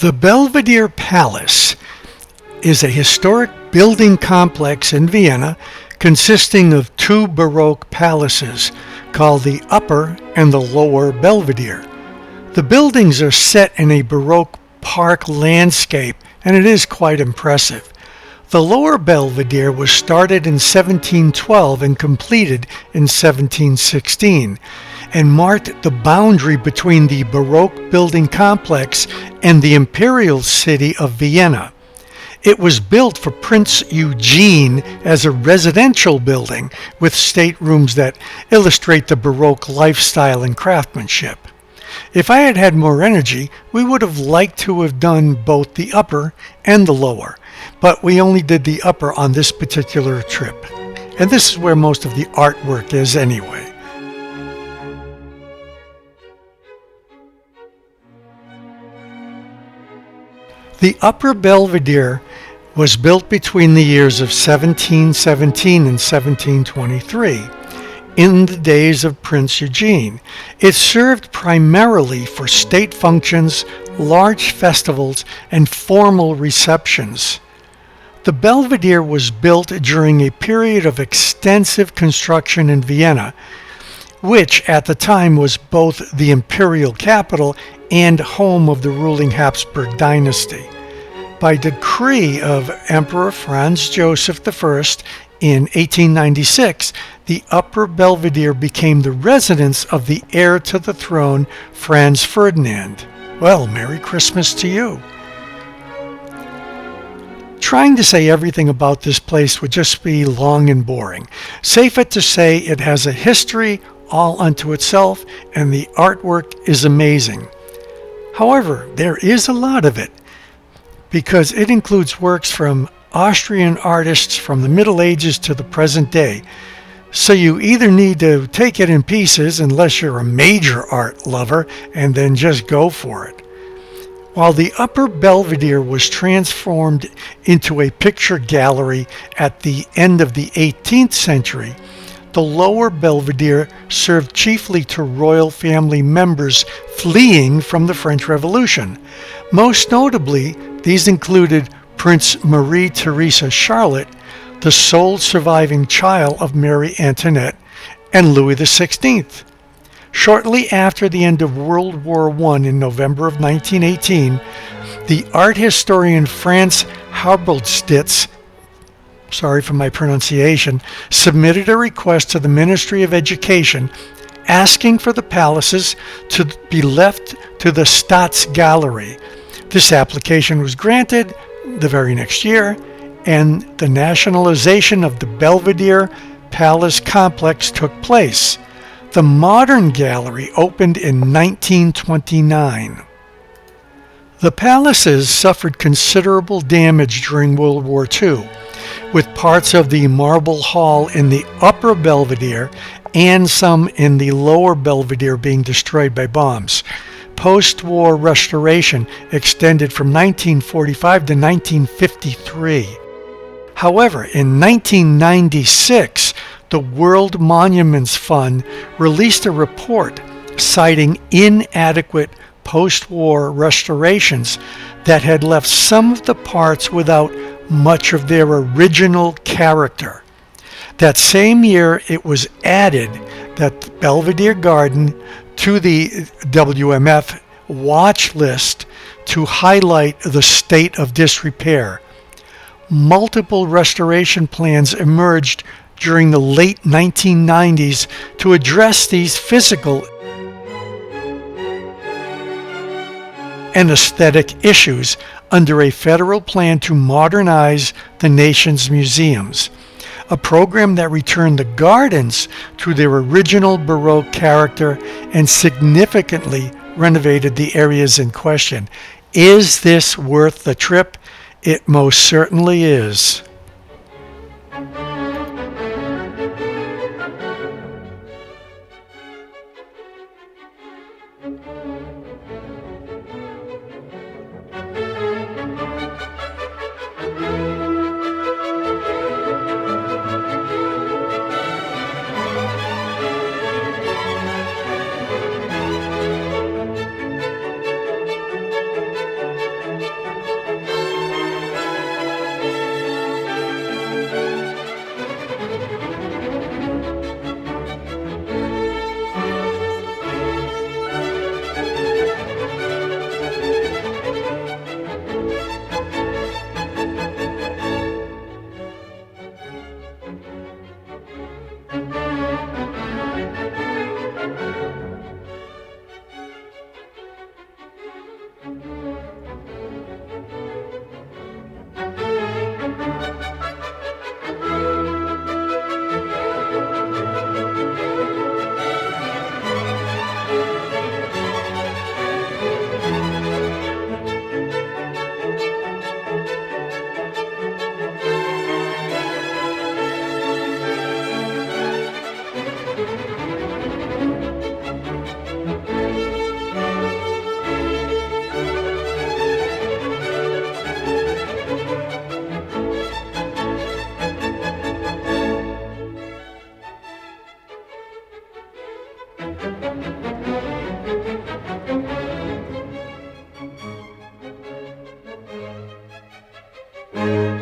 The Belvedere Palace is a historic building complex in Vienna consisting of two Baroque palaces called the Upper and the Lower Belvedere. The buildings are set in a Baroque park landscape, and it is quite impressive. The Lower Belvedere was started in 1712 and completed in 1716, and marked the boundary between the Baroque building complex and the imperial city of Vienna. It was built for Prince Eugene as a residential building with staterooms that illustrate the Baroque lifestyle and craftsmanship. If I had had more energy, we would have liked to have done both the upper and the lower, but we only did the upper on this particular trip. And this is where most of the artwork is anyway. The Upper Belvedere was built between the years of 1717 and 1723, in the days of Prince Eugene. It served primarily for state functions, large festivals, and formal receptions. The Belvedere was built during a period of extensive construction in Vienna, which at the time was both the imperial capital and home of the ruling Habsburg dynasty. By decree of Emperor Franz Joseph I in 1896, the Upper Belvedere became the residence of the heir to the throne, Franz Ferdinand. Well, Merry Christmas to you. Trying to say everything about this place would just be long and boring. Safe it to say it has a history all unto itself, and the artwork is amazing. However, there is a lot of it, because it includes works from Austrian artists from the Middle Ages to the present day. So you either need to take it in pieces, unless you're a major art lover, and then just go for it. While the Upper Belvedere was transformed into a picture gallery at the end of the 18th century, the Lower Belvedere served chiefly to royal family members fleeing from the French Revolution. Most notably, these included Prince Marie Theresa Charlotte, the sole surviving child of Marie Antoinette, and Louis XVI. Shortly after the end of World War I in November of 1918, the art historian Franz Harbelstitz, sorry for my pronunciation, submitted a request to the Ministry of Education asking for the palaces to be left to the Staatsgalerie. This application was granted the very next year, and the nationalization of the Belvedere Palace complex took place. The modern gallery opened in 1929. The palaces suffered considerable damage during World War II, with parts of the Marble Hall in the Upper Belvedere and some in the Lower Belvedere being destroyed by bombs. Post-war restoration extended from 1945 to 1953. However, in 1996, the World Monuments Fund released a report citing inadequate post-war restorations that had left some of the parts without much of their original character. That same year, it was added that Belvedere Garden to the WMF watch list to highlight the state of disrepair. Multiple restoration plans emerged during the late 1990s to address these physical and aesthetic issues under a federal plan to modernize the nation's museums, a program that returned the gardens to their original Baroque character and significantly renovated the areas in question. Is this worth the trip? It most certainly is. you.